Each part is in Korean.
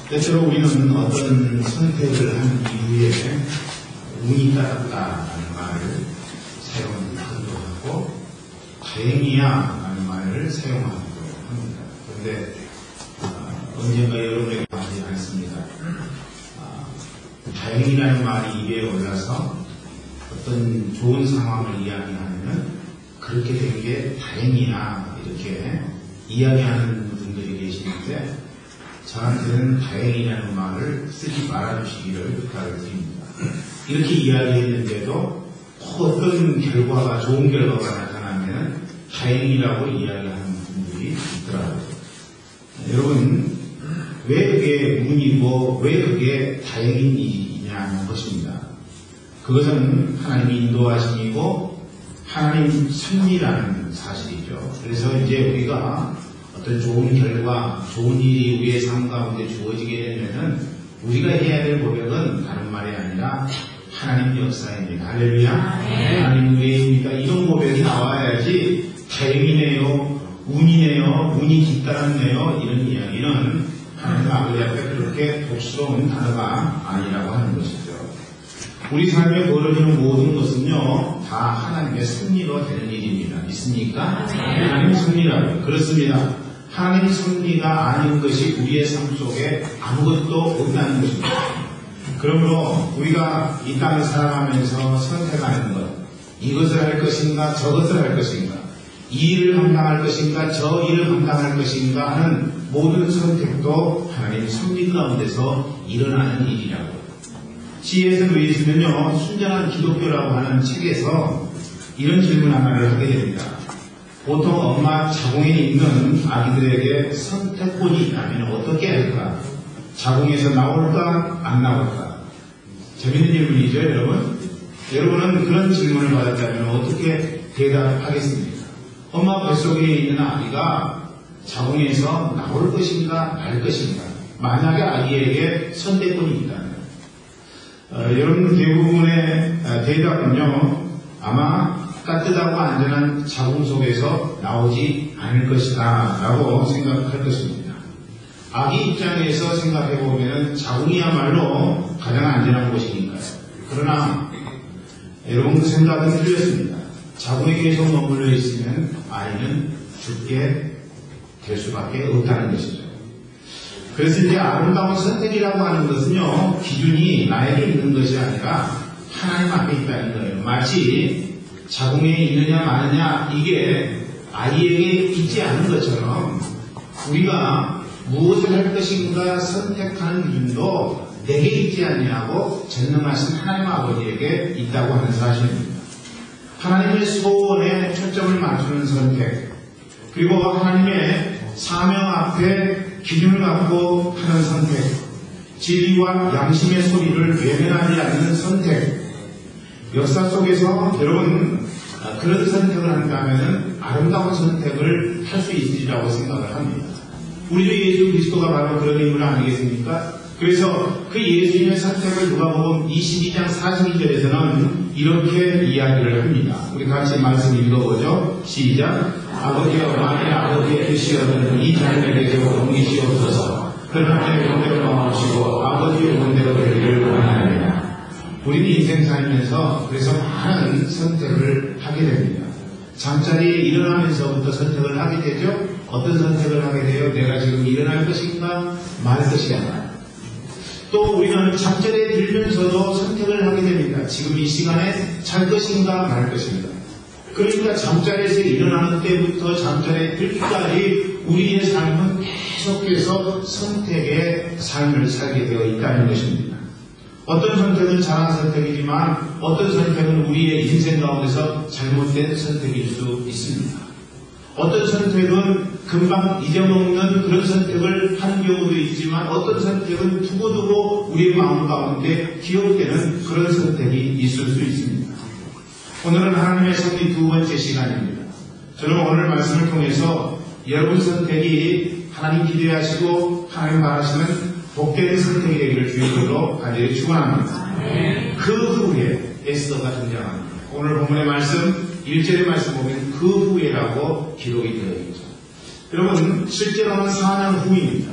때때로 우리는 어떤 선택을 한 이후에 운이 따랐다라는 말을 사용하기도 하고 다행이야 라는 말을 사용하기도 합니다. 그런데 언젠가 여러분에게 하지 않습니다. 다행이라는 말이 입에 올라서 어떤 좋은 상황을 이야기하면 그렇게 된 게 다행이야 이렇게 이야기하는 분들이 계시는데 저한테는 다행이라는 말을 쓰지 말아주시기를 부탁을 드립니다. 이렇게 이야기했는데도 어떤 결과가 좋은 결과가 나타나면 다행이라고 이야기하는 분들이 있더라고요. 여러분 왜 그게 운이고 왜 그게 다행인 일이냐는 것입니다. 그것은 하나님이 인도하심이고 하나님 섭리라는 사실이죠. 그래서 이제 우리가 어떤 좋은 결과, 좋은 일이 우리의 삶 가운데 주어지게 되면은 우리가 해야 될 고백은 다른 말이 아니라 하나님 역사입니다. 할렐루야. 하나님 은혜입니다. 이런 고백이 나와야지 다행이네요, 운이네요, 운이 뒤따랐네요 이런 이야기는 하나님 아버지 앞에 그렇게 복스러운 단어가 아니라고 하는 것이죠. 우리 삶에 벌어지는 모든 것은요 다 하나님의 섭리로 되는 일입니다. 믿습니까? 하나님 섭리라고요. 그렇습니다. 하나님 섭리가 아닌 것이 우리의 삶 속에 아무것도 없다는 것입니다. 그러므로 우리가 이 땅을 살아가면서 선택하는 것, 이것을 할 것인가 저것을 할 것인가, 이 일을 감당할 것인가 저 일을 감당할 것인가 하는 모든 선택도 하나님 섭리 가운데서 일어나는 일이라고. C.S. 루이스는요 순전한 기독교라고 하는 책에서 이런 질문 하나를 하게 됩니다. 보통 엄마 자궁에 있는 아기들에게 선택권이 있다면 어떻게 할까? 자궁에서 나올까 안 나올까? 재밌는 질문이죠 여러분? 여러분은 그런 질문을 받았다면 어떻게 대답하겠습니까? 엄마 뱃속에 있는 아기가 자궁에서 나올 것인가 말 것인가? 만약에 아기에게 선택권이 있다면 여러분 대부분의 대답은요 아마 따뜻하고 안전한 자궁 속에서 나오지 않을 것이다 라고 생각할 것입니다. 아기 입장에서 생각해보면 자궁이야말로 가장 안전한 곳이니까요. 그러나 여러분 그 생각은 틀렸습니다. 자궁에 계속 머물러 있으면 아이는 죽게 될 수밖에 없다는 것이죠. 그래서 이제 아름다운 선택이라고 하는 것은요 기준이 나에게 있는 것이 아니라 하나님 앞에 있다는 거예요. 마치 자궁에 있느냐 마느냐 이게 아이에게 있지 않은 것처럼 우리가 무엇을 할 것인가 선택하는 기준도 내게 있지 않냐고 전능하신 하나님 아버지에게 있다고 하는 사실입니다. 하나님의 소원에 초점을 맞추는 선택, 그리고 하나님의 사명 앞에 기준을 갖고 하는 선택, 진리와 양심의 소리를 외면하지 않는 선택, 역사 속에서 여러분 그런 선택을 한다면 아름다운 선택을 할 수 있으리라고 생각을 합니다. 우리 주 예수 그리스도가 바로 그런 인물 아니겠습니까? 그래서 그 예수님의 선택을 누가복음 22장 42절에서는 이렇게 이야기를 합니다. 우리 같이 말씀 읽어보죠. 시작. 아버지여 만일 아버지의 뜻이었던 이 자녀에게서 옮기시옵소서. 그러나 본대로 마음으시고 아버지의 본대로 되기를 원하나이다. 우리는 인생 살면서 그래서 많은 선택을 하게 됩니다. 잠자리에 일어나면서부터 선택을 하게 되죠. 어떤 선택을 하게 돼요? 내가 지금 일어날 것인가 말 것인가. 또 우리는 잠자리에 들면서도 선택을 하게 됩니다. 지금 이 시간에 잘 것인가 말 것인가. 그러니까 잠자리에서 일어나는 때부터 잠자리에 들기까지 우리의 삶은 계속해서 선택의 삶을 살게 되어 있다는 것입니다. 어떤 선택은 잘한 선택이지만 어떤 선택은 우리의 인생 가운데서 잘못된 선택일 수 있습니다. 어떤 선택은 금방 잊어먹는 그런 선택을 하는 경우도 있지만 어떤 선택은 두고두고 우리의 마음 가운데 기억되는 그런 선택이 있을 수 있습니다. 오늘은 하나님의 섭리 두 번째 시간입니다. 저는 오늘 말씀을 통해서 여러분 선택이 하나님 기대하시고 하나님 바라시는 복된 선택이 되기를 주님으로 간절히 축원합니다. 그 후에 에스더가 등장합니다. 오늘 본문의 말씀 1절의 말씀 보면 그 후에라고 기록이 되어 있죠. 여러분 실제로는 4년 후입니다.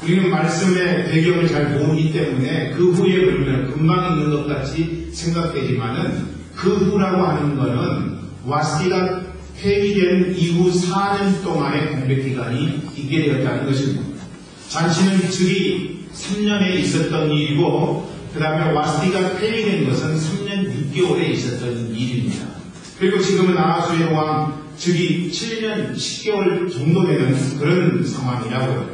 우리는 말씀의 배경을 잘 모르기 때문에 그 후에 보면 금방 있는 것 같이 생각되지만은 그 후라고 하는 것은 와스티가 폐위된 이후 4년 동안의 공백 기간이 있게 되었다는 것입니다. 잔치는 즉위 3년에 있었던 일이고 그 다음에 와스티가 폐위된 것은 3년 6개월에 있었던 일입니다. 그리고 지금은 아하수의 왕 즉위 7년 10개월 정도 되는 그런 상황이라고요.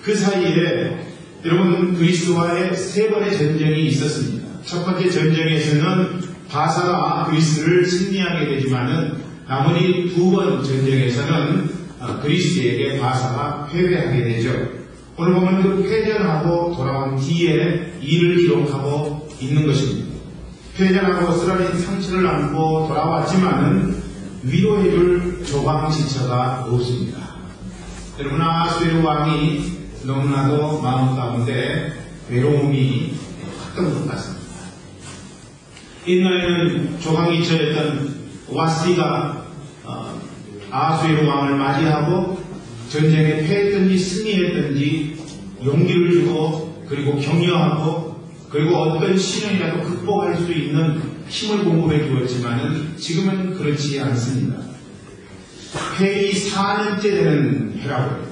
그 사이에 여러분 그리스와의 3번의 전쟁이 있었습니다. 첫 번째 전쟁에서는 바사가 그리스를 승리하게 되지만은 나머지 2번 전쟁에서는 그리스에게 바사가 패배하게 되죠. 오늘 보면 그 패전하고 돌아온 뒤에 일을 기록하고 있는 것입니다. 패전하고 쓰라린 상처를 안고 돌아왔지만은 위로해줄 조방지처가 없습니다. 여러분 아하수에로 왕이 너무나도 마음 가운데 외로움이 컸던 것 같습니다. 옛날에는 조방지처였던 와스티가 아하수에로 왕을 맞이하고 전쟁에 패했든지 승리했든지 용기를 주고 그리고 격려하고 그리고 어떤 시련이라도 극복할 수 있는 힘을 공급해 주었지만은 지금은 그렇지 않습니다. 폐위 4년째 되는 해라고요.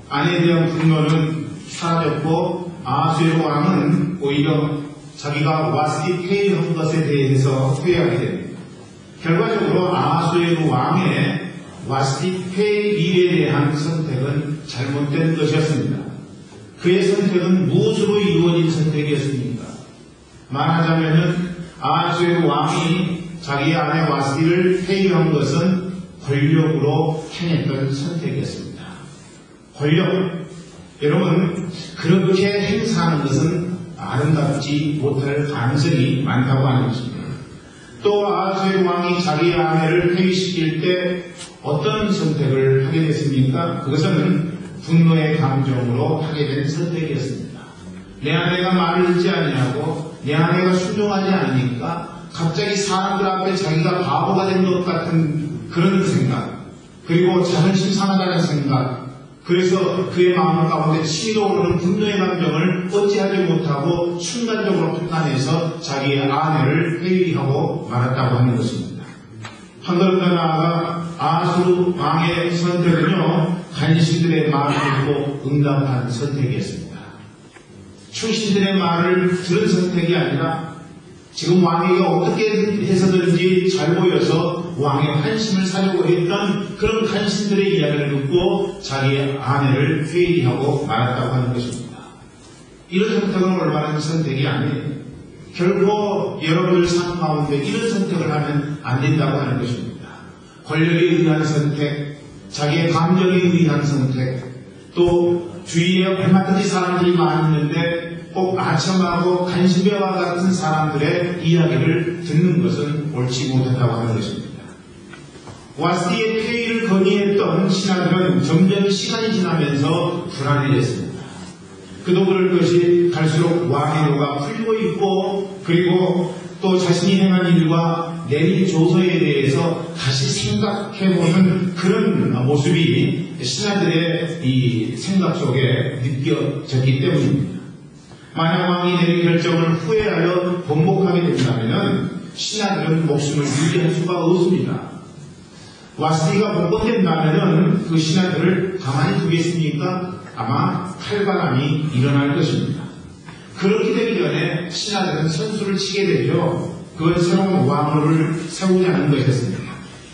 아내에 대한 분노는 사라졌고 아하수에로 왕은 오히려 자기가 와스티 폐위한 것에 대해서 회개하게 됩니다. 결과적으로 아하수에로 왕의 와스티 폐위에 대한 선택은 잘못된 것이었습니다. 그의 선택은 무엇으로 이루어진 선택이었습니까? 말하자면은 아하수에로 왕이 자기의 아내 와스티를 폐위한 것은 권력으로 행했던 선택이었습니다. 권력, 여러분 그렇게 행사하는 것은 아름답지 못할 가능성이 많다고 하는 것입니다. 또 아하수에로 왕이 자기의 아내를 폐위시킬 때 어떤 선택을 하게 됐습니까? 그것은 분노의 감정으로 하게 된 선택이었습니다. 내 아내가 말을 듣지 아니하고 내 아내가 순종하지 않으니까 갑자기 사람들 앞에 자기가 바보가 된 것 같은 그런 생각, 그리고 자존심 상하다는 생각, 그래서 그의 마음 가운데 치밀어 오르는 분노의 감정을 어찌하지 못하고 순간적으로 판단해서 자기의 아내를 폐위하고 말았다고 하는 것입니다. 한 걸음 더 나아가 아하수 왕의 선택은요, 간신들의 말을 듣고 응답한 선택이었습니다. 충신들의 말을 들은 선택이 아니라 지금 왕에게 어떻게 해서든지 잘 보여서 왕의 환심을 사려고 했던 그런 간신들의 이야기를 듣고 자기의 아내를 회의하고 말았다고 하는 것입니다. 이런 선택은 올바른 선택이 아니에요. 결코 여러분들 삶 가운데 이런 선택을 하면 안 된다고 하는 것입니다. 권력에 의한 선택, 자기의 감정에 의한 선택, 또 주위에 얼마든지 사람들이 많이 있는데 꼭 아첨하고 간신배와 같은 사람들의 이야기를 듣는 것은 옳지 못한다고 하는 것입니다. 와스티의 폐위를 건의했던 신하들은 점점 시간이 지나면서 불안해졌습니다. 그도 그럴 것이 갈수록 왕의 노가 풀리고 있고 그리고 또 자신이 행한 일과 내린 조서에 대해서 다시 생각해보는 그런 모습이 신하들의 이 생각 속에 느껴졌기 때문입니다. 만약 왕이 내린 결정을 후회하여 번복하게 된다면 신하들은 목숨을 유지할 수가 없습니다. 와스티가 복권된다면 그 신하들을 가만히 두겠습니까? 아마 칼바람이 일어날 것입니다. 그렇게 되기 전에 신하들은 선수를 치게 되죠. 그건 새로운 왕을 세우자는 것이었습니다.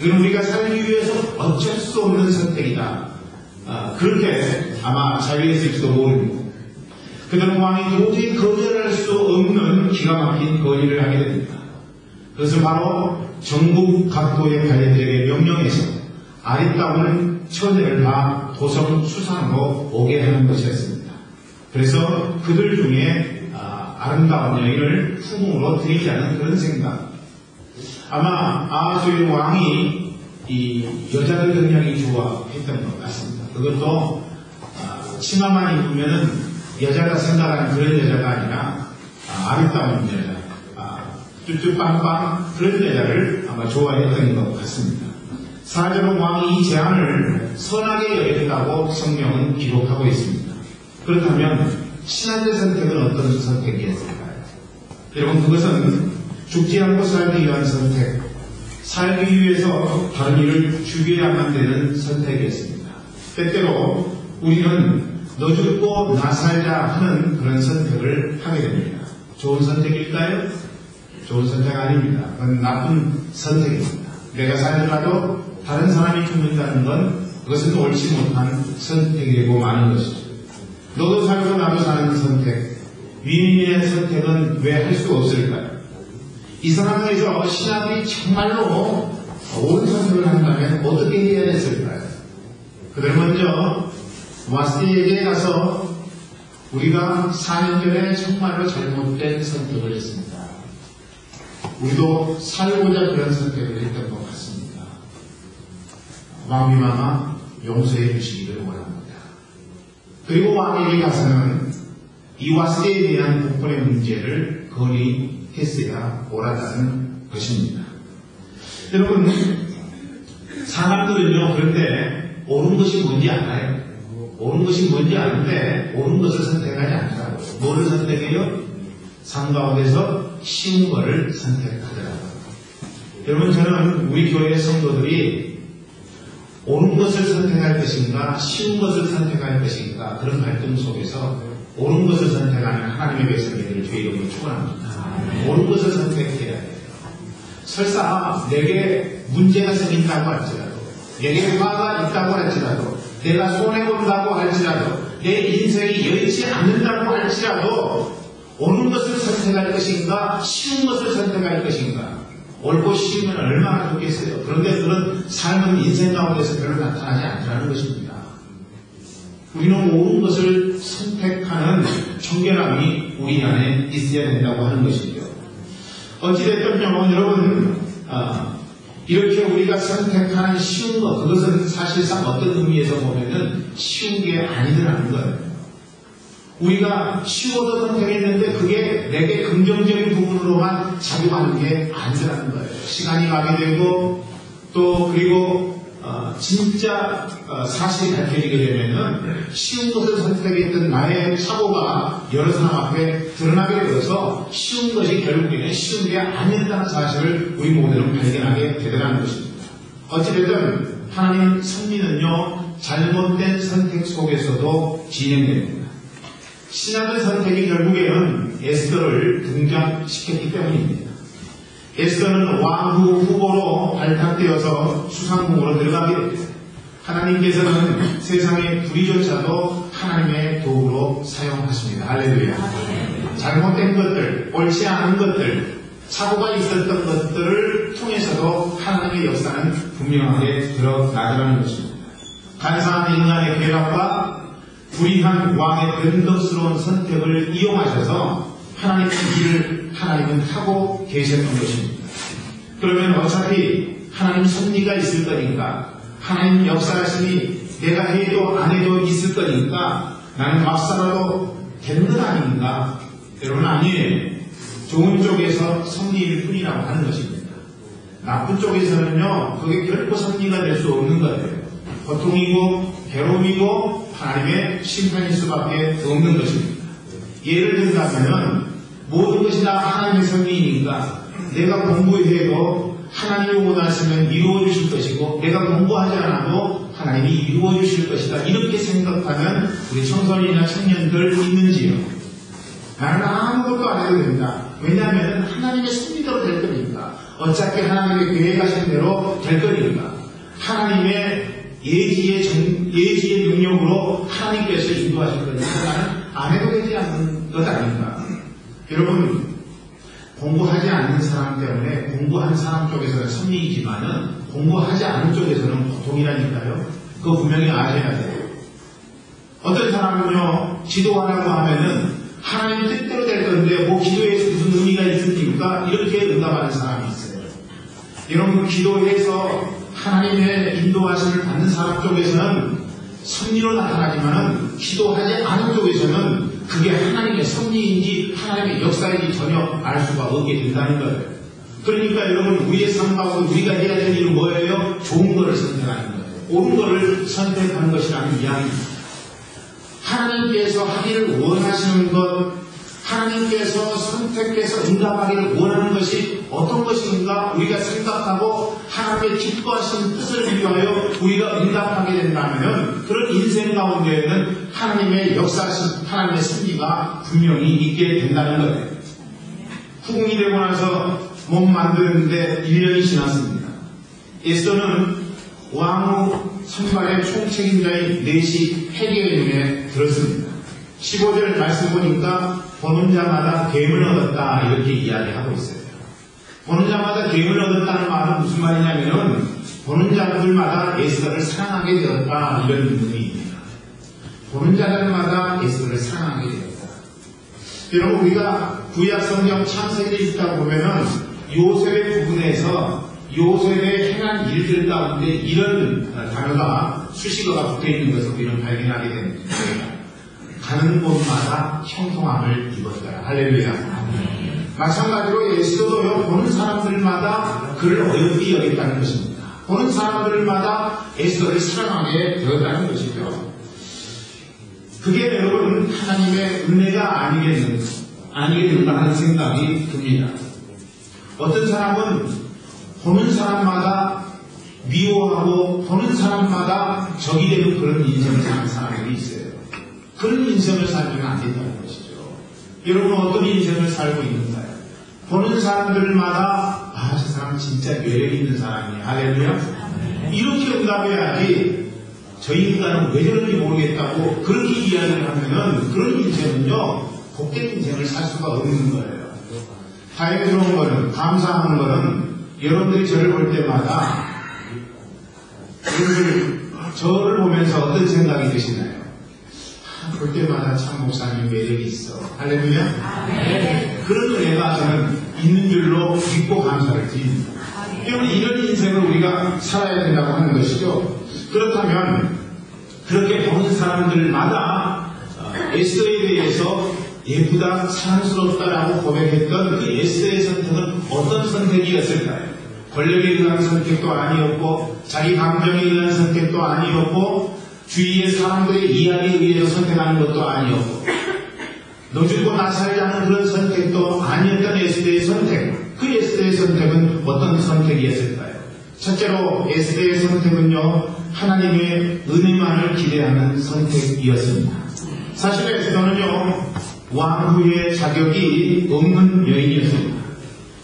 이건 우리가 살기 위해서 어쩔 수 없는 선택이다. 그렇게 아마 자유했을지도 모릅니다. 그들은 왕이 도저히 거절할 수 없는 기가 막힌 건의를 하게 됩니다. 그것은 바로 전국 각도의 관리들에게 명령해서 아리따운 처녀를 다 도성 수산으로 오게 하는 것이었습니다. 그래서 그들 중에 아름다운 여인을 후궁으로 드리자는 그런 생각. 아마 아하수의 왕이 이 여자들 굉장히 좋아했던 것 같습니다. 그것도 치마만 입으면은 여자가 생각하는 그런 여자가 아니라 아름다운 여자, 쭈쭈빵빵 그런 여자를 아마 좋아했던 것 같습니다. 사실은 왕이 이 제안을 선하게 여겼다고 성경은 기록하고 있습니다. 그렇다면 신앙의 선택은 어떤 선택이었을까요? 여러분, 그것은 죽지 않고 살기 위한 선택, 살기 위해서 다른 이를 죽여야만 되는 선택이었습니다. 때때로 우리는 너 죽고 나 살자 하는 그런 선택을 하게 됩니다. 좋은 선택일까요? 좋은 선택 아닙니다. 그건 나쁜 선택입니다. 내가 살더라도 다른 사람이 죽는다는 건 그것은 옳지 못한 선택이고 마는 것이죠. 너도 살고 나도 사는 선택, 위인의 선택은 왜 할 수 없을까요? 이 상황에서 신학이 정말로 옳은 선택을 한다면 어떻게 해야 됐을까요? 그들 먼저 와스디에게 가서 우리가 4년 전에 정말로 잘못된 선택을 했습니다. 우리도 살고자 그런 선택을 했던 것 같습니다. 왕비마마 용서해 주시기를 원합니다. 그리고 왕에게 가서는 이 와스디에 대한 복권의 문제를 건의했어야 옳았다는 것입니다. 여러분, 사람들은요, 그런데 옳은 것이 뭔지 알아요. 옳은 것이 뭔지 아는데 옳은 것을 선택하지 않더라고요. 뭐를 선택해요? 삶 가운데서 쉬운 것을 선택하더라고요. 여러분, 저는 우리 교회 성도들이 옳은 것을 선택할 것인가 쉬운 것을 선택할 것인가 그런 갈등 속에서 옳은 것을 선택하는 하나님의 백성들을 주의 이름으로 축원합니다. 옳은 것을 선택해야 돼요. 설사 내게 문제가 생긴다고 할지라도, 내게 화가 있다고 할지라도, 내가 손해본다고 할지라도, 내 인생이 여의치 않는다고 할지라도 옳은 것을 선택할 것인가 쉬운 것을 선택할 것인가. 옳고 쉬우면 얼마나 좋겠어요. 그런데 그런 삶은 인생 가운데서 별로 나타나지 않더라는 것입니다. 우리는 옳은 것을 선택하는 청결함이 우리 안에 있어야 된다고 하는 것이죠. 어찌됐든요, 여러분, 이렇게 우리가 선택하는 쉬운 것, 그것은 사실상 어떤 의미에서 보면은 쉬운 게 아니더라는 거예요. 우리가 쉬워서 선택했는데 그게 내게 긍정적인 부분으로만 작용하는 게 아니더라는 거예요. 시간이 가게 되고 또 그리고 진짜 사실이 밝혀지게 되면은 쉬운 것을 선택했던 나의 사고가 여러 사람 앞에 드러나게 되어서 쉬운 것이 결국에는 쉬운 게 아니었다는 사실을 우리 모두는 발견하게 되더라는 것입니다. 어찌됐든 하나님 섭리는요, 잘못된 선택 속에서도 진행됩니다. 신학의 선택이 결국에는 에스더를 등장시켰기 때문입니다. 에스더는 왕후 후보로 발탁되어서 수상궁으로 들어가게 됩니다. 하나님께서는 세상의 불의조차도 하나님의 도구로 사용하십니다. 할렐루야. 잘못된 것들, 옳지 않은 것들, 사고가 있었던 것들을 통해서도 하나님의 역사는 분명하게 드러나더라는 것입니다. 간사한 인간의 괴락과 불의한 왕의 변덕스러운 선택을 이용하셔서 하나님의 길을 하나님은 하고 계셨던 것입니다. 그러면 어차피 하나님 섭리가 있을 거니까, 하나님 역사하심이 내가 해도 안 해도 있을 거니까 나는 막 살아도 되는 것 아닌가? 여러분, 아니에요. 좋은 쪽에서 섭리일 뿐이라고 하는 것입니다. 나쁜 쪽에서는요, 그게 결코 섭리가 될 수 없는 거예요. 고통이고 괴로움이고 하나님의 심판일 수밖에 없는 것입니다. 예를 들자면 모든 것이 다 하나님의 섭리이니까 내가 공부해도 하나님이 원하시면 이루어 주실 것이고 내가 공부하지 않아도 하나님이 이루어 주실 것이다. 이렇게 생각하는 우리 청소년이나 청년들 있는지요? 나는 아무것도 안 해도 된다. 왜냐하면 하나님의 섭리대로 될 거니까. 어차피 하나님의 계획하신 대로 될 거니까. 하나님의 예지의 능력으로 하나님께서 인도하실 거니까 나는 안 해도 되지 않는 것 아닌가. 여러분, 공부하지 않는 사람 때문에 공부한 사람 쪽에서는 섭리이지만은 공부하지 않은 쪽에서는 고통이라니까요. 그거 분명히 아셔야 돼요. 어떤 사람은요, 기도하라고 하면은 하나님 뜻대로 될 건데 뭐 기도에서 무슨 의미가 있습니까? 이렇게 응답하는 사람이 있어요. 여러분, 기도해서 하나님의 인도하심을 받는 사람 쪽에서는 섭리로 나타나지만은 기도하지 않은 쪽에서는 그게 하나님의 섭리인지 하나님의 역사인지 전혀 알 수가 없게 된다는 거예요. 그러니까 여러분, 우리의 삶 가운데 우리가 해야 될 일은 뭐예요? 좋은 것을 선택하는 거예요. 옳은 것을 선택하는 것이라는 이야기입니다. 하나님께서 하기를 원하시는 것, 하나님께서 선택해서 응답하기를 원하는 것이 어떤 것인가 우리가 생각하고 하나님의 기뻐하시는 뜻을 위하여 우리가 응답하게 된다면 그런 인생 가운데에는 하나님의 역사하신 하나님의 섭리가 분명히 있게 된다는 거예요. 후궁이 되고 나서 몸 만드는데 1년이 지났습니다. 에스더는 왕후 선발의 총책임자인 넷이 헤게의 눈에 들었습니다. 15절 말씀 보니까 보는 자마다 됨을 얻었다 이렇게 이야기하고 있어요. 보는 자마다 됨을 얻었다는 말은 무슨 말이냐면은 보는 자들마다 에스더를 사랑하게 되었다 이런 의미입니다. 보는 자들마다 에스더를 사랑하게 되었다. 여러분 우리가 구약 성경 창세기를 읽다 보면은 요셉의 부분에서 요셉의 행한 일들 가운데 이런 단어가 수식어가 붙어있는 것을 우리는 발견하게 됩니다. 가는 곳마다 형통함을 입었더라. 할렐루야. 마찬가지로 에스더도요 보는 사람들마다 그를 어여삐 여겼다는 것입니다. 보는 사람들마다 에스더를 사랑하게 되었다는 것이죠. 그게 여러분 하나님의 은혜가 아니겠는가 하는 생각이 듭니다. 어떤 사람은 보는 사람마다 미워하고 보는 사람마다 적이 되는 그런 인생을 사는 사람들이 있어요. 그런 인생을 살면 안 된다는 것이죠. 여러분 어떤 인생을 살고 있는가요? 보는 사람들마다 저 사람 진짜 매력 있는 사람이야. 할렐루야. 이렇게 응답해야지 저 인간은 왜 저런지 모르겠다고 그렇게 이야기를 하면은 그런 인생은요 복된 인생을 살 수가 없는 거예요. 다행스러운 거는 감사하는 거는 여러분들이 저를 볼 때마다 저를 보면서 어떤 생각이 드시나요? 볼 때마다 참 목사님 매력이 있어. 할렐루야? 네. 그런 은혜가 저는 있는 줄로 믿고 감사를 드립니다. 여러분 이런 인생을 우리가 살아야 된다고 하는 것이죠. 그렇다면 그렇게 보는 사람들마다 에스더에 대해서 예쁘다, 사랑스럽다라고 고백했던 그 에스더의 선택은 어떤 선택이었을까요? 권력에 의한 선택도 아니었고 자기 감정에 의한 선택도 아니었고 주위의 사람들의 이야기에 의해서 선택하는 것도 아니었고 너 죽고 나 살자는 그런 선택도 아니었던 에스더의 선택. 그 에스더의 선택은 어떤 선택이었을까요? 첫째로 에스더의 선택은요 하나님의 은혜만을 기대하는 선택이었습니다. 사실 에스더는요 왕후의 자격이 없는 여인이었습니다.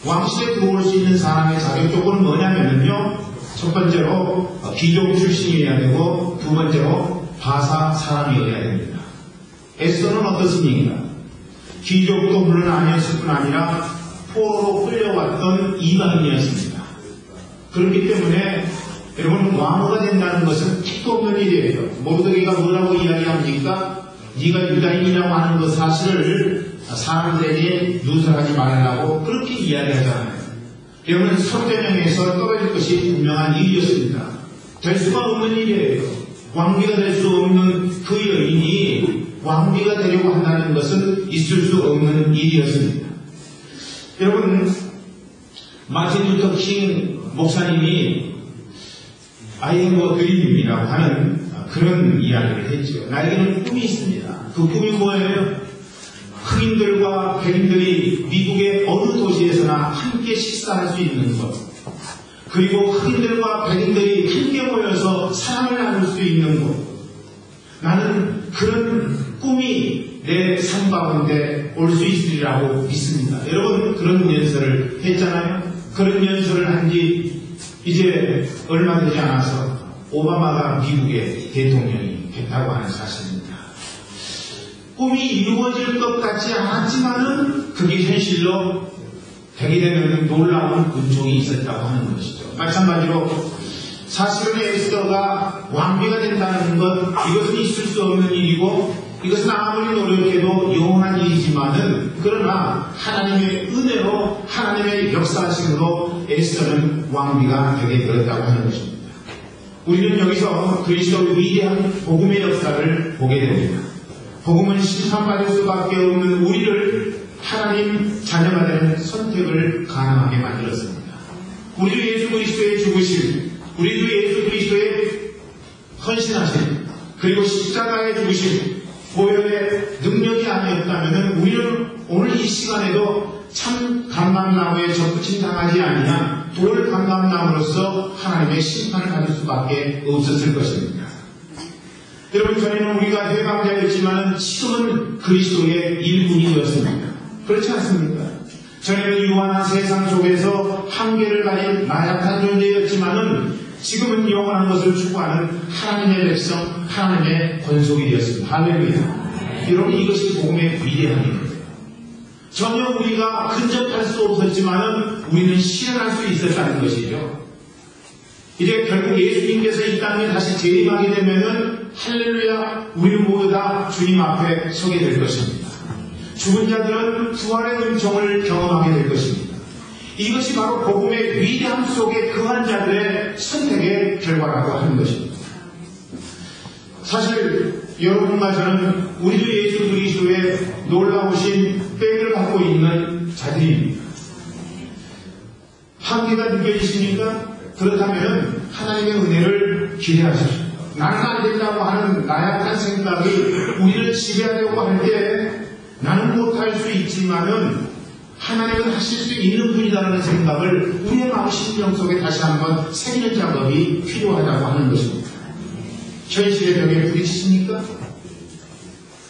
왕실에 들어올 수 있는 사람의 자격 조건은 뭐냐면요 첫 번째로 귀족 출신이어야 되고 두 번째로 바사 사람이어야 됩니다. 에스더는 어떻습니까? 귀족도 물론 아니었을 뿐 아니라 포로로 끌려왔던 이방인이었습니다. 그렇기 때문에 여러분 왕후가 된다는 것은 택도 없는 일이에요. 모르드게가 뭐라고 이야기합니까? 네가 유다인이라고 하는 그 사실을 사람들에게 누설하지 말라고 그렇게 이야기하잖아요. 여러분 성전형에서 떨어질 것이 분명한 일이었습니다. 될 수가 없는 일이에요. 왕비가 될 수 없는 그 여인이 왕비가 되려고 한다는 것은 있을 수 없는 일이었습니다. 여러분 마틴 루터 킹 목사님이 I have a dream이라고 하는 그런 이야기를 했죠. 나에게는 꿈이 있습니다. 그 꿈이 뭐예요? 흑인들과 백인들이 미국의 어느 도시에서나 함께 식사할 수 있는 것, 그리고 흑인들과 백인들이 함께 모여서 사랑을 나눌 수 있는 것. 나는 그런 꿈이 내 삶 가운데 올 수 있으리라고 믿습니다. 여러분 그런 연설을 했잖아요. 그런 연설을 한 지 이제 얼마 되지 않아서 오바마가 미국의 대통령이 됐다고 하는 사실입니다. 꿈이 이루어질 것 같지 않았지만은 그게 현실로 되게 되면 놀라운 은총이 있었다고 하는 것이죠. 마찬가지로 사실은 에스더가 왕비가 된다는 것, 이것은 있을 수 없는 일이고 이것은 아무리 노력해도 영원한 일이지만은 그러나 하나님의 은혜로 하나님의 역사하심으로 에스더는 왕비가 되게 되었다고 하는 것입니다. 우리는 여기서 그리스도의 위대한 복음의 역사를 보게 됩니다. 복음은 심판받을 수밖에 없는 우리를 하나님 자녀가 되는 선택을 가능하게 만들었습니다. 우리도 예수 그리스도의 죽으심, 우리도 예수 그리스도의 헌신하심, 그리고 십자가의 죽으심, 보혈의 능력이 아니었다면 우리는 오늘 이 시간에도 참 감람나무에 접붙임 당하지 아니한 돌 감람나무로서 하나님의 심판을 받을 수밖에 없었을 것입니다. 여러분, 전에는 우리가 해방자였지만 지금은 그리스도의 일꾼이 되었습니다. 그렇지 않습니까? 전에는 유한한 세상 속에서 한계를 가진 나약한 존재였지만은 지금은 영원한 것을 추구하는 하나님의 백성, 하나님의 권속이 되었습니다. 할렐루야. 여러분, 이것이 복음의 위대한 일입니다. 전혀 우리가 근접할 수 없었지만은 우리는 실현할 수 있었다는 것이죠. 이제 결국 예수님께서 이 땅에 다시 재림하게 되면은 할렐루야, 우리는 모두 다 주님 앞에 서게 될 것입니다. 죽은 자들은 부활의 은총을 경험하게 될 것입니다. 이것이 바로 복음의 위대함 속에 거한 자들의 선택의 결과라고 하는 것입니다. 사실 여러분과 저는 우리도 예수 그리스도의 놀라우신 뼈를 갖고 있는 자들입니다. 한계가 느껴지십니까? 그렇다면 하나님의 은혜를 기대하십시오. 나는 안 된다고 하는 나약한 생각이 우리를 지배하려고 할 때 나는 못할 수 있지만은 하나님은 하실 수 있는 분이라는 생각을 우리의 마음 심령 속에 다시 한번 새기는 작업이 필요하다고 하는 것입니다. 현실의 벽에 부딪히십니까?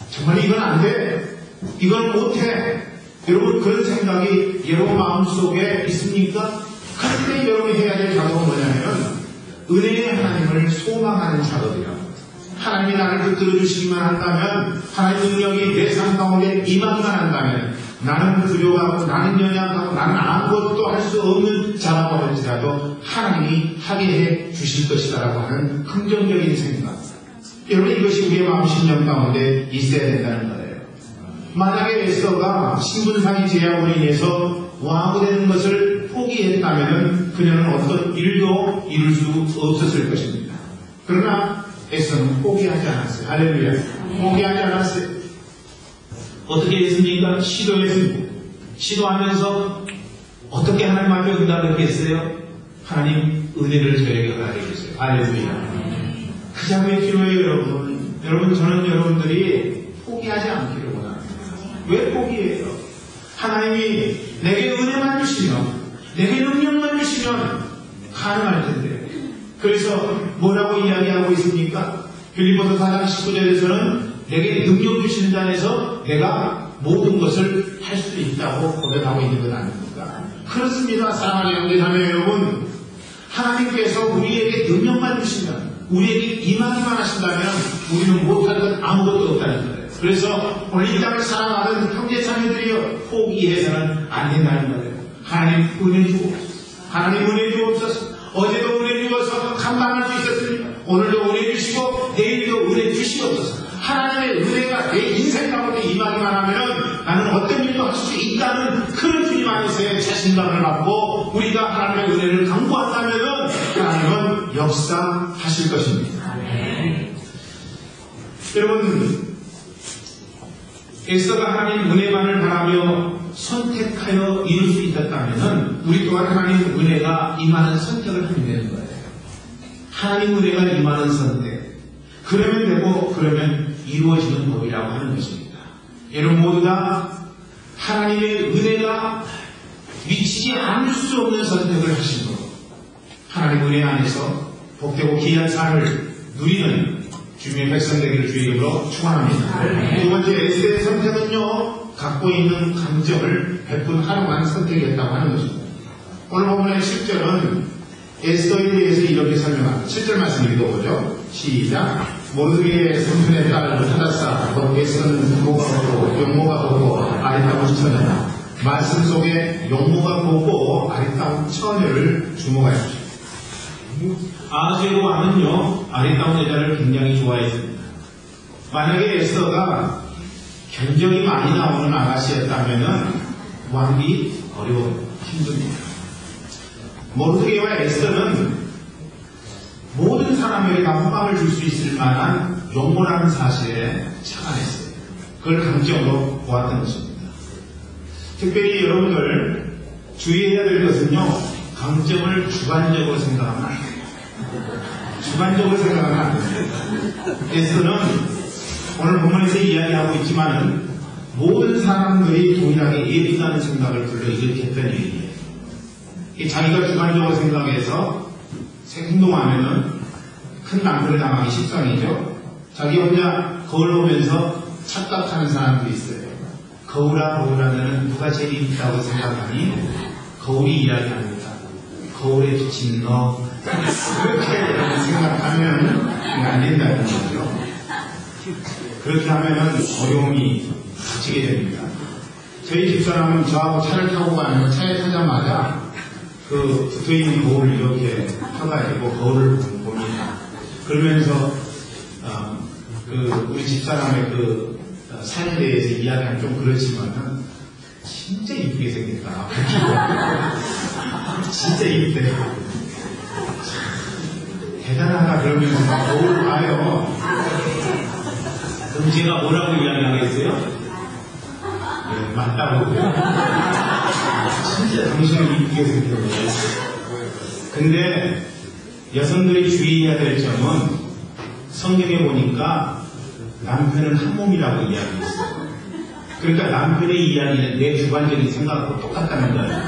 정말 이건 안 돼. 이건 못해. 여러분, 그런 생각이 여러분 마음 속에 있습니까? 그럴 때 여러분이 해야 될 작업은 뭐냐면 은혜의 하나님을 소망하는 작업이라고. 하나님이 나를 붙들어 주시기만 한다면, 하나님의 능력이 내 삶 가운데 임하기만 한다면, 나는 부족하고 나는 연약하고 나는 아무것도 할 수 없는 자라고 할지라도 하나님이 하게 해 주실 것이다라고 하는 긍정적인 생각. 여러분, 이것이 우리의 마음 심령 가운데 있어야 된다는 거예요. 만약에 에스더가 신분상의 제약으로 인해서 왕이 되는 것을 포기했다면 그녀는 어떤 일도 이룰 수 없었을 것입니다. 그러나 에스더는 포기하지 않았어요. 할렐루야. 포기하지 않았어요. 어떻게 했습니까? 시도했습니다. 시도하면서 어떻게 하나님 앞에 응답했겠어요? 하나님 은혜를 저에게 가해 주세요. 할렐루야. 그 점이 필요해요, 여러분. 여러분, 저는 여러분들이 포기하지 않기를 원합니다. 왜 포기해요? 하나님이 내게 은혜만 주시면, 내게 능력만 주시면 가능할 텐데. 그래서 뭐라고 이야기하고 있습니까? 빌립보서 4장 19절에서는 내게 능력 주시는 자에서 내가 모든 것을 할 수 있다고 고백하고 있는 것 아닙니까? 그렇습니다. 사랑하는 형제자매 여러분, 하나님께서 우리에게 능력만 주시면, 우리에게 임하기만 하신다면 우리는 못할 것 아무것도 없다는 거예요. 그래서 오늘 이 땅을 사랑하는 형제자매들이여, 포기해서는 안 된다는 거예요. 하나님 은혜 주옵소서. 하나님 은혜 주옵소서. 어제도 은혜 주어서 감당할 수 있었으니까 오늘도 은혜 주시고 내일도 은혜 주시옵소서. 하나님의 은혜가 내 인생 가운데 임하기만 하면 나는 어떤 일도 할 수 있다는 그런 주님 안에서의 자신감을 갖고 우리가 하나님의 은혜를 강구한다면 하나님은 역사하실 것입니다. 여러분, 에스더가 하나님 은혜만을 바라며 선택하여 이룰 수 있었다면 우리 또한 하나님 은혜가 임하는 선택을 하면 되는 거예요. 하나님 은혜가 임하는 선택. 그러면 되고 그러면 이루어지는 법이라고 하는 것입니다. 여러분 모두 다 하나님의 은혜가 미치지 않을 수 없는 선택을 하신 것. 하나님 은혜 안에서 복되고 귀한 삶을 누리는 주님의 백성 되기를 주의 이름으로 축원합니다. 두 번째, 에스더의 선택은요, 갖고 있는 감정을 베푼 하루만 선택했다고 하는 것입니다. 오늘 본문의 10절은 에스더에 대해서 이렇게 설명합니다. 7절 말씀 읽어보죠. 시작. 모르드게의 성편의 딸을 찾았사. 너 에스더는 용모가 곱고 용모가 곱고 아리따운 처녀다. 말씀 속에 용모가 곱고 아리따운 처녀를 주목하십시오. 아하수에로 왕은요, 아리따운 여자를 굉장히 좋아했습니다. 만약에 에스더가 견적이 많이 나오는 아가씨였다면 왕이 어려워요. 힘듭니다. 모르드게와 에스더는 모든 사람에게 다 호감을 줄 수 있을 만한 용모라는 사실에 착안했어요. 그걸 강점으로 보았던 것입니다. 특별히 여러분들 주의해야 될 것은요, 강점을 주관적으로 생각하면 안 돼요. 주관적으로 생각하면 안 됩니다. 에스더는 오늘 본문에서 이야기하고 있지만은 모든 사람들이 동일하게 예쁘다는 생각을 불러일으켰던 일이에요. 자기가 주관적으로 생각해서 행동하면은 큰 낭패를 당하기 십상이죠. 자기 혼자 거울 보면서 착각하는 사람들이 있어요. 거울아 거울하면은 누가 제일 이쁘다고 생각하니 거울이 이야기합니다. 거울에 비친 너 그렇게 생각하면 안 된다는 거죠. 그렇게 하면은 어려움이 닥치게 됩니다. 저희 집사람은 저하고 차를 타고 가면 차에 타자마자 그 붙어있는 거울을 이렇게 펴가지고 거울을 봅니다. 그러면서 우리 집사람의 그 삶에 대해서 이야기하면 좀 그렇지만은 진짜 이쁘게 생겼다. 진짜 이쁘대. 대단하다 그러면서 막 거울을 봐요. 그럼 제가 뭐라고 이야기하겠어요? 네, 맞다고. 진짜 당신은 이쁘게 생겼네. 근데 여성들이 주의해야 될 점은 성경에 보니까 남편은 한 몸이라고 이야기했어요. 그러니까 남편의 이야기는 내 주관적인 생각하고 똑같다는 거예요.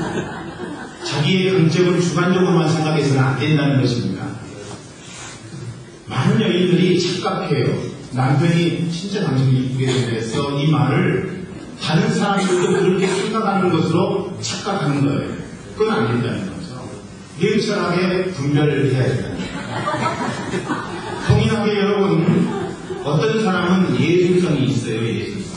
자기의 강점을 주관적으로만 생각해서는 안 된다는 것입니다. 많은 여인들이 착각해요. 남편이 진짜 당신이 이쁘게 생겼어. 이 말을 다른 사람들도 그렇게 생각하는 것으로 착각하는 거예요. 그건 안 된다는 거죠. 냉철하게 분별을 해야 된다는 거예요. 동일하게 여러분, 어떤 사람은 예술성이 있어요. 예술성.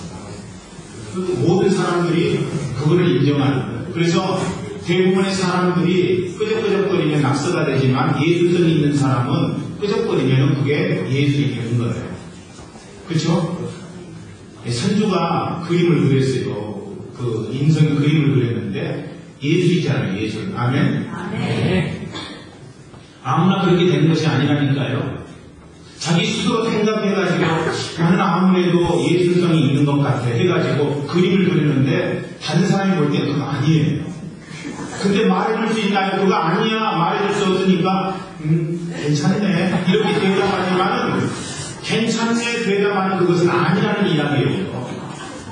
모든 사람들이 그거를 인정하는 거예요. 그래서 대부분의 사람들이 끄적끄적거리면 낙서가 되지만 예술성이 있는 사람은 끄적거리면 그게 예술이 되는 거예요. 그렇죠? 선주가 그림을 그렸어요. 그 인성이 그림을 그렸는데 예술이잖아요. 예술. 아멘? 아멘. 아무나 그렇게 되는 것이 아니라니까요. 자기 스스로 생각해가지고 나는 아무래도 예술성이 있는 것 같아 해가지고 그림을 그리는데 다른 사람이 볼 때는 그거 아니에요. 근데 말해줄 수 있나요? 그거 아니야. 말해줄 수 없으니까 괜찮네 이렇게 대답하지만은 괜찮네 대답하는 그것은 아니라는 이야기예요.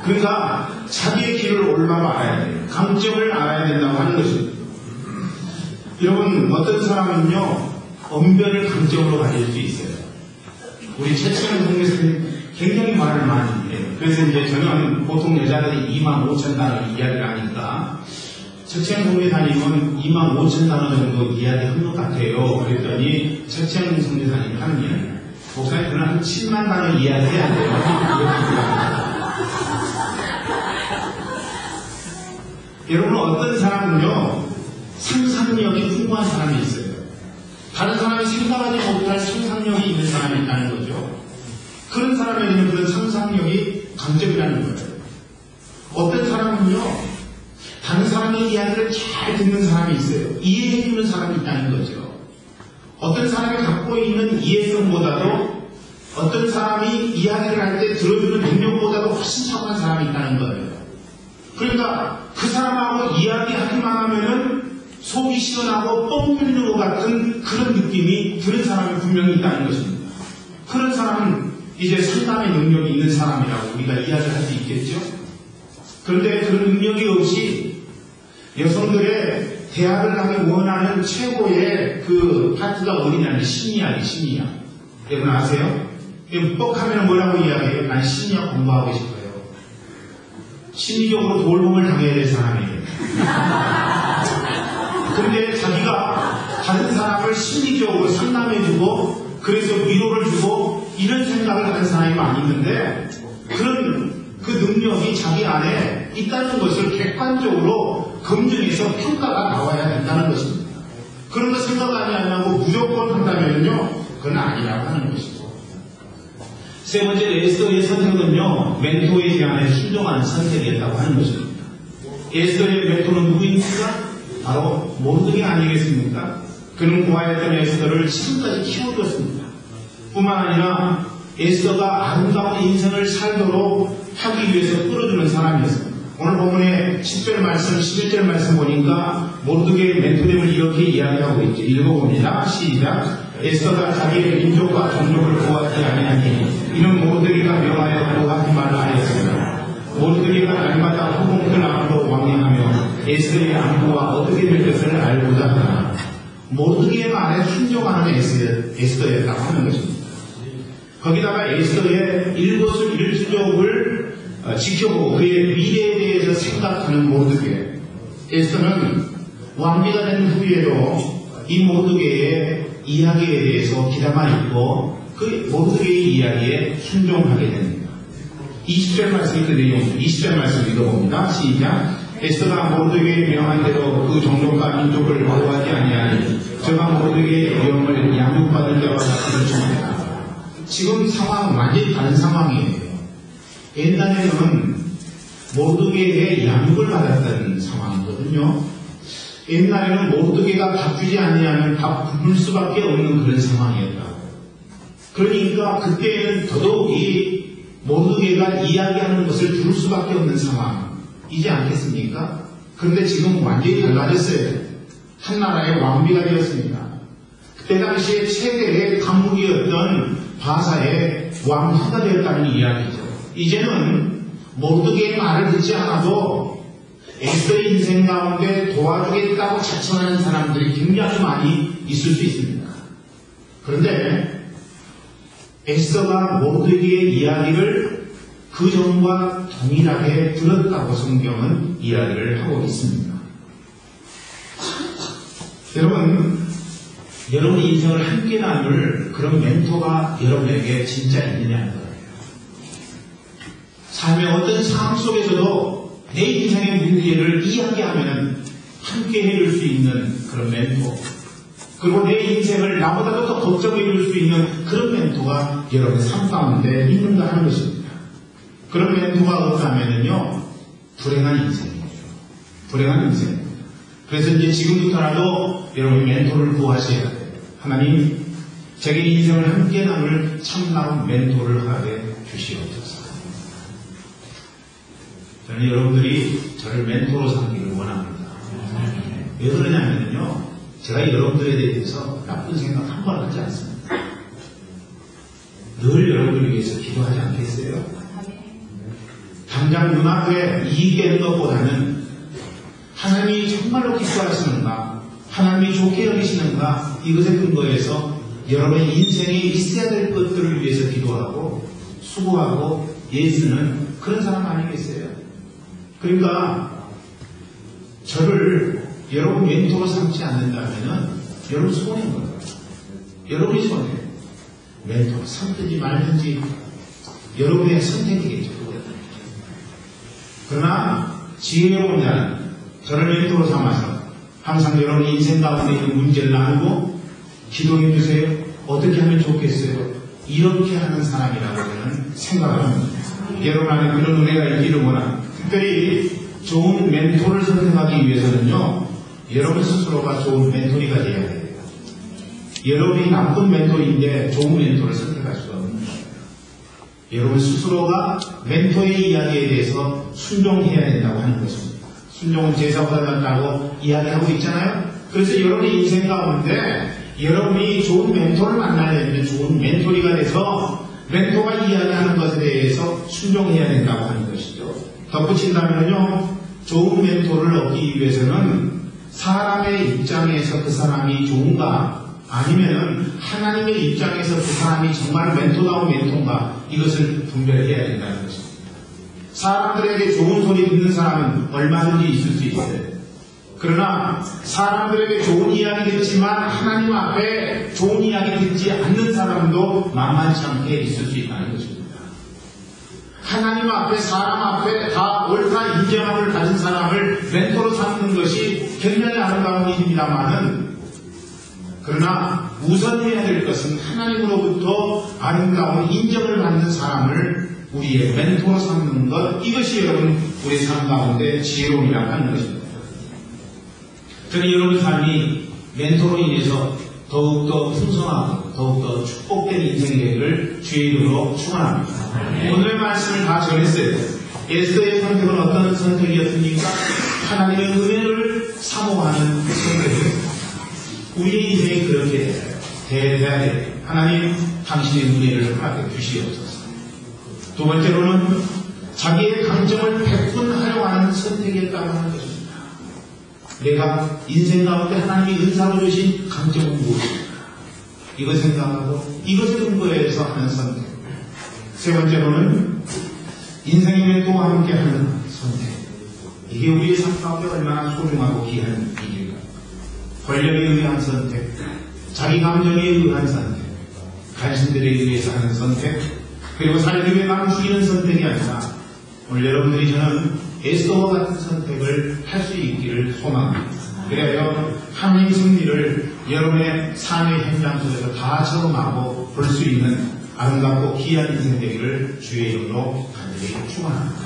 그러니까 자기의 길을 올바로 알아야 돼요. 강점을 알아야 된다고 하는 것입니다. 여러분, 어떤 사람은요 언변을 강점으로 가질 수 있어요. 우리 최치현 동료선생님 굉장히 말을 많이 해요. 그래서 이제 저는 보통 여자들이 25,000단어 이야기를 하니까 최치현 동료사님은 25,000단어 정도 이야기한 것 같아요. 그랬더니 최치현 동료사님이 하는 이야기, 목사님 그는 한 7만 단어 이야기해야 돼요. 여러분, 어떤 사람은요 상상력이 풍부한 사람이 있어요. 다른 사람이 생각하지 못할 상상력이 있는 사람이 있다는 거죠. 그런 사람에게는 그런 상상력이 강점이라는 거예요. 어떤 사람은요 다른 사람의 이야기를 잘 듣는 사람이 있어요. 이해해주는 사람이 있다는 거죠. 어떤 사람이 갖고 있는 이해성보다도 어떤 사람이 이야기를 할 때 들어주는 능력보다도 훨씬 탁월한 사람이 있다는 거예요. 그러니까 그 사람하고 이야기하기만 하면은 속이 시원하고 뻥 뚫리는 것 같은 그런 느낌이 드는 사람이 분명히 있다는 것입니다. 그런 사람은 이제 상담의 능력이 있는 사람이라고 우리가 이야기할 수 있겠죠. 그런데 그런 능력이 없이 여성들의 대학을 가기 원하는 최고의 그 파트가 어디냐면 심리학이에요. 심리학. 여러분 아세요? 뻑하면 뭐라고 이야기해요? 난 심리학 공부하고 싶어요. 심리적으로 돌봄을 당해야 될 사람이에요. 근데 자기가 다른 사람을 심리적으로 상담해주고 그래서 위로를 주고 이런 생각을 하는 사람이 많이 있는데 그런 그 능력이 자기 안에 있다는 것을 객관적으로 검증해서 평가가 나와야 된다는 것입니다. 그런 거 생각하지 않냐고 무조건 한다면요 그건 아니라고 하는 것이고, 세 번째 에스더의 선택은요 멘토에 대한 순종한 선택이었다고 하는 것입니다. 에스더의 멘토는 누구입니까? 바로 모르드게 아니겠습니까? 그는 고아였던 에스더를 지금까지 키워줬습니다. 뿐만 아니라 에스더가 아름다운 인생을 살도록 하기 위해서 끌어주는 사람이었습니다. 오늘 본문의 10절 말씀, 11절 말씀 보니까 모르드게의 멘토됨을 이렇게 이야기하고 있죠. 읽어봅니다. 시작. 에스더가 자기의 민족과 종족을 구하지 아니하니 이는 모르드게가 명하여 구하지 말라 하였습니다. 모르드게가 날마다 후궁들 앞으로 왕래하며 에스더의 안부와 어떻게 될 것을 알고자 하나 모르드게의 말에 순종하는 에스더였다고 하는 것입니다. 거기다가 에스더의 일거수일투족을 지켜보고 그의 미래에 대해서 생각하는 모르드게. 에스더는 왕비가 된 후에도 이 모르드게의 이야기에 대해서 귀담아 있고 그 모르드게의 이야기에 순종하게 됩니다. 20절 말씀이 그 내용입니다. 20절 말씀 읽어봅니다. 시작. 에스더가 모르드게의 명한 대로 그 종족과 민족을 보호하지 아니하니 저가 모르드게의 명을 양육받을 때와 같은 것입니다. 지금 상황은 완전히 다른 상황이에요. 옛날에는 모르드게의 양육을 받았던 상황이거든요. 옛날에는 모르드게가 바뀌지 아니하면 다 굶을 수밖에 없는 그런 상황이었다. 그러니까 그때는 더더욱 이 모르드게가 이야기하는 것을 들을 수밖에 없는 상황이지 않겠습니까? 그런데 지금 완전히 달라졌어요. 한 나라의 왕비가 되었습니다. 그때 당시에 최대의 강국이었던 바사의 왕비가 되었다는 이야기죠. 이제는 모르드게의 말을 듣지 않아도 에스더의 인생 가운데 도와주겠다고 자청하는 사람들이 굉장히 많이 있을 수 있습니다. 그런데 에스더가 모르드게의 이야기를 그 전과 동일하게 들었다고 성경은 이야기를 하고 있습니다. 여러분의 인생을 함께 나눌 그런 멘토가 여러분에게 진짜 있느냐는 거예요. 삶의 어떤 상황 속에서도 내 인생의 문제를 이야기하면 함께 해줄 수 있는 그런 멘토, 그리고 내 인생을 나보다도 더 걱정해줄 수 있는 그런 멘토가 여러분의 삶 가운데 있는가 하는 것입니다. 그런 멘토가 없다면요 불행한 인생이죠. 불행한 인생입니다. 그래서 이제 지금부터라도 여러분이 멘토를 구하셔야 돼요. 하나님, 제게 인생을 함께 나눌 참나온 멘토를 하게 주시옵소서. 저는 여러분들이 저를 멘토로 삼기를 원합니다. 왜 그러냐면요, 제가 여러분들에 대해서 나쁜 생각 한 번 하지 않습니다. 늘 여러분을 위해서 기도하지 않겠어요? 당장 눈앞에 이익 되는 것보다는 하나님이 정말로 기뻐하시는가, 하나님이 좋게 여기시는가, 이것에 근거해서 여러분의 인생에 있어야 될 것들을 위해서 기도하고 수고하고 예수는 그런 사람 아니겠어요? 그러니까 저를 여러분 멘토로 삼지 않는다면 여러분 손해인 거예요. 여러분이 손해. 멘토로 삼든지 말든지 여러분의 선택이겠죠. 그러나 지혜로운 자는 저를 멘토로 삼아서 항상 여러분의 인생 가운데 있는 문제를 나누고 기도해 주세요. 어떻게 하면 좋겠어요? 이렇게 하는 사람이라고 저는 생각을 합니다. 여러분 안에 그런 은혜가 있기를 원합니다. 특별히 좋은 멘토를 선택하기 위해서는요, 여러분 스스로가 좋은 멘토리가 되어야 돼요. 여러분이 나쁜 멘토리인데 좋은 멘토를 선택할 수가 없는 거예요. 여러분 스스로가 멘토의 이야기에 대해서 순종해야 된다고 하는 것입니다. 순종은 제사보다 낫다고 이야기하고 있잖아요. 그래서 여러분의 인생 가운데 여러분이 좋은 멘토를 만나야 되는데 좋은 멘토리가 돼서 멘토가 이야기하는 것에 대해서 순종해야 된다고 하는 것이죠. 덧붙인다면요, 좋은 멘토를 얻기 위해서는 사람의 입장에서 그 사람이 좋은가, 아니면 하나님의 입장에서 그 사람이 정말 멘토다운 멘토인가, 이것을 분별해야 된다는 것입니다. 사람들에게 좋은 소리 듣는 사람은 얼마든지 있을 수 있어요. 그러나 사람들에게 좋은 이야기 듣지만 하나님 앞에 좋은 이야기 듣지 않는 사람도 만만치 않게 있을 수 있다는 것입니다. 하나님 앞에, 사람 앞에 다 옳다 인정함을 가진 사람을 멘토로 삼는 것이 굉장히 아름다운 일입니다만은, 그러나 우선해야 될 것은 하나님으로부터 아름다운 인정을 받는 사람을 우리의 멘토로 삼는 것, 이것이 여러분 우리 삶 가운데 지혜로움이라고 하는 것입니다. 저는 여러분 삶이 멘토로 인해서 더욱더 풍성하고 더욱더 축복된 인생 계획을 주의 이름으로 축원합니다. 오늘의 말씀을 다 전했어요. 에스더의 선택은 어떤 선택이었습니까? 하나님의 은혜를 사모하는 선택이었습니다. 우리의 인생이 그렇게 돼요. 대대하게 하나님 당신의 은혜를 허락해 주시옵소서. 두 번째로는 자기의 강점을 백분하려고 하는 선택이었다고 하는 것입니다. 내가 인생 가운데 하나님이 은사로 주신 강점은 무엇입니까? 이것 생각하고 이것을 근거해서 하는 선택. 세 번째로는 인생의 멘토와 함께하는 선택. 이게 우리의 삶 가운데 얼마나 소중하고 귀한 일일까. 권력에 의한 선택, 자기 감정에 의한 선택, 간신들에 의해서 하는 선택, 그리고 살기 위해 마음 죽이는 선택이 아니라 오늘 여러분들이 저는 에스더와 같은 선택을 할 수 있기를 소망합니다. 그래야 하나님 승리를 여러분의 삶의 현장 속에서 다 체험하고 볼 수 있는 아름답고 귀한 인생 되기를 주의 이름으로 간절히 축원합니다.